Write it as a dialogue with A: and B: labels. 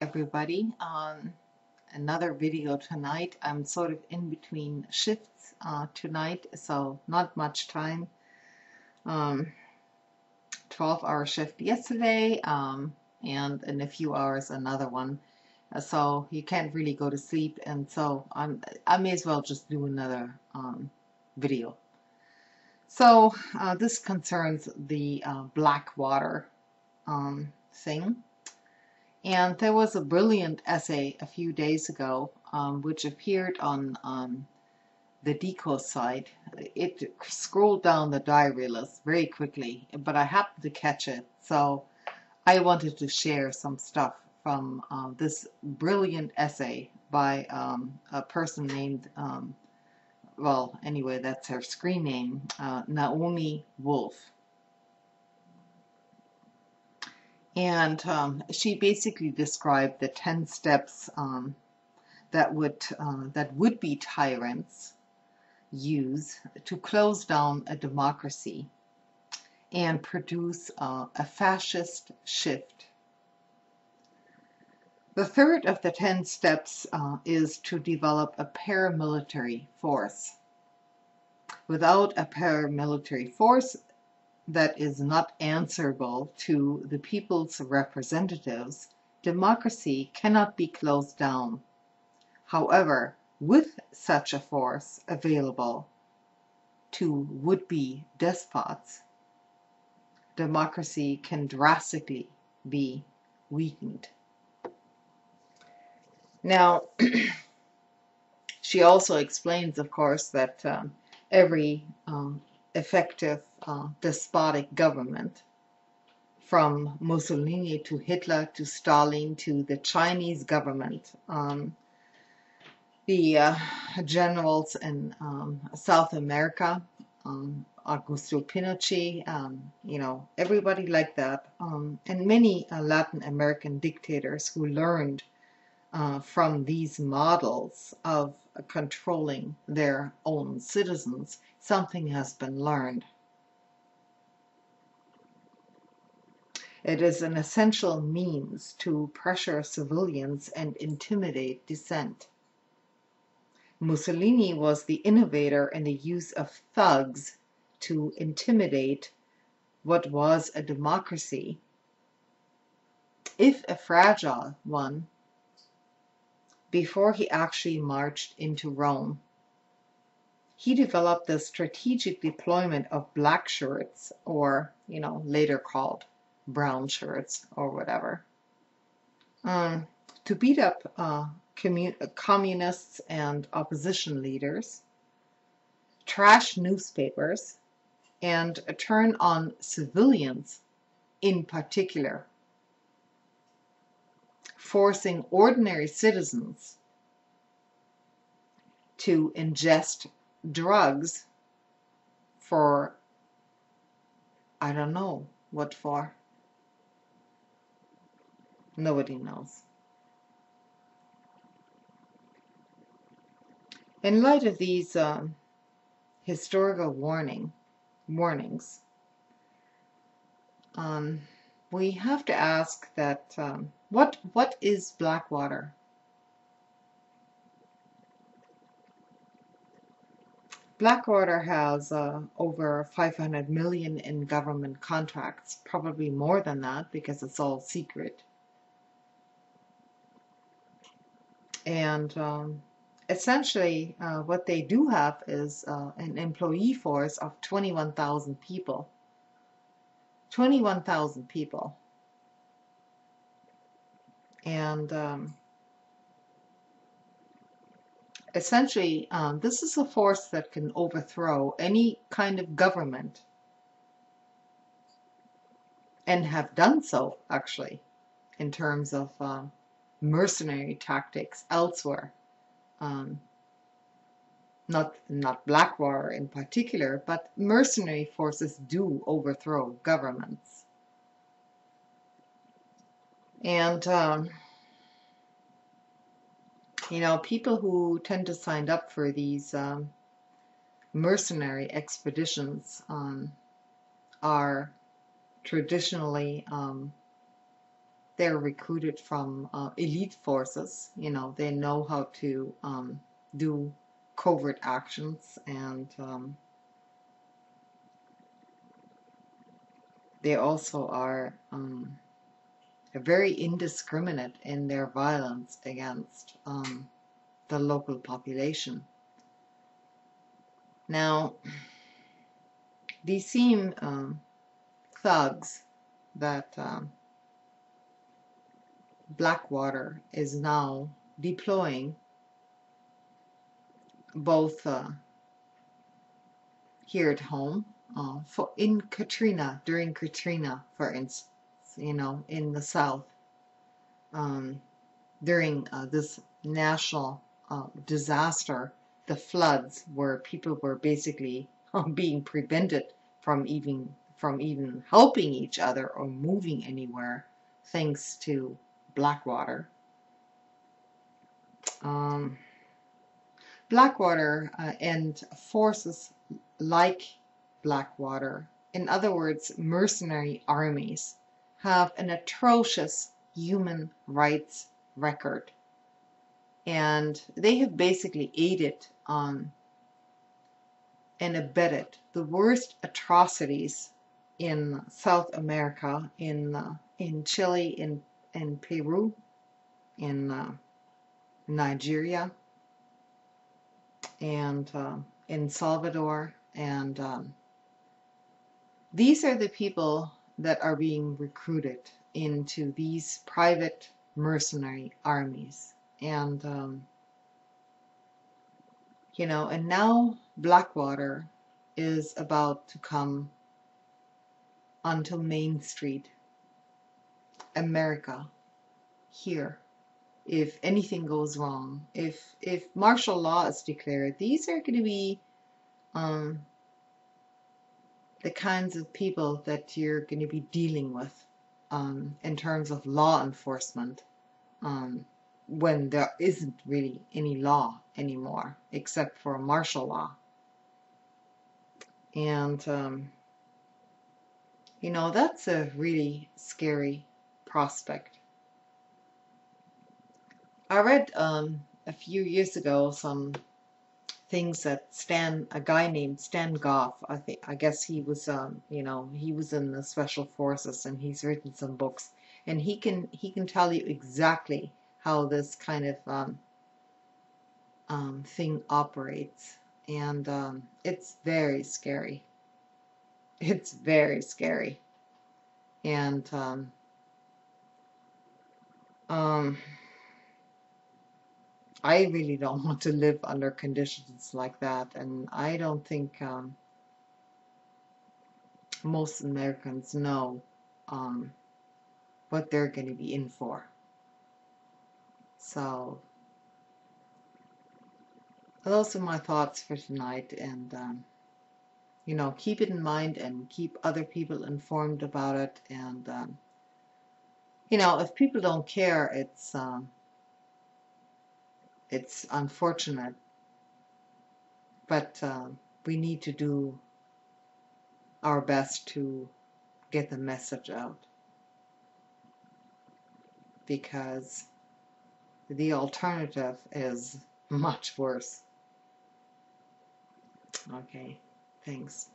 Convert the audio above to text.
A: Everybody. Another video tonight. I'm sort of in between shifts tonight, so not much time. 12-hour shift yesterday, and in a few hours another one. So you can't really go to sleep, and so I may as well just do another video. So this concerns the Blackwater thing. And there was a brilliant essay a few days ago, which appeared on the DECO site. It scrolled down the diary list very quickly, but I happened to catch it. So I wanted to share some stuff from this brilliant essay by a person named, well, anyway, that's her screen name, Naomi Wolf. And she basically described the 10 steps that would-be tyrants use to close down a democracy and produce a fascist shift. The third of the 10 steps is to develop a paramilitary force. Without a paramilitary force that is not answerable to the people's representatives, democracy cannot be closed down. However, with such a force available to would-be despots, democracy can drastically be weakened. Now, she also explains, of course, that every effective despotic government, from Mussolini to Hitler to Stalin to the Chinese government, the generals in South America, Augusto Pinochet, everybody like that, and many Latin American dictators who learned from these models of controlling their own citizens. Something has been learned. It is an essential means to pressure civilians and intimidate dissent. Mussolini was the innovator in the use of thugs to intimidate what was a democracy, if a fragile one, before he actually marched into Rome. He developed the strategic deployment of black shirts, or, later called brown shirts or whatever, to beat up communists and opposition leaders, trash newspapers, and turn on civilians in particular, forcing ordinary citizens to ingest drugs for, I don't know what for. Nobody knows. In light of these historical warnings, we have to ask that what is Blackwater? Blackwater has over 500 million in government contracts, probably more than that because it's all secret. And essentially what they do have is an employee force of 21,000 people. 21,000 people. And essentially, this is a force that can overthrow any kind of government, and have done so, actually, in terms of mercenary tactics elsewhere. Not Blackwater in particular, but mercenary forces do overthrow governments. And people who tend to sign up for these mercenary expeditions are traditionally they're recruited from elite forces. They know how to do covert actions, and they also are very indiscriminate in their violence against the local population. Now, these seem thugs that Blackwater is now deploying, both here at home, during Katrina, for instance, in the South, during this national disaster, the floods, where people were basically being prevented from even helping each other or moving anywhere, thanks to Blackwater. Um, Blackwater and forces like Blackwater, in other words, mercenary armies, have an atrocious human rights record. And they have basically aided and abetted the worst atrocities in South America, in Chile, in Peru, in Nigeria, and in Salvador. And these are the people that are being recruited into these private mercenary armies. And and now Blackwater is about to come onto Main Street, America, here. If anything goes wrong, if martial law is declared, these are going to be um, the kinds of people that you're going to be dealing with in terms of law enforcement, um, when there isn't really any law anymore except for martial law. And that's a really scary prospect. I read a few years ago some things that a guy named Stan Goff, I guess he was he was in the special forces, and he's written some books, and he can tell you exactly how this kind of thing operates, and it's very scary. It's very scary. And um, I really don't want to live under conditions like that, and I don't think most Americans know um, what they're going to be in for. So those are my thoughts for tonight, and keep it in mind and keep other people informed about it. And if people don't care, it's unfortunate, but we need to do our best to get the message out, because the alternative is much worse. Okay, thanks.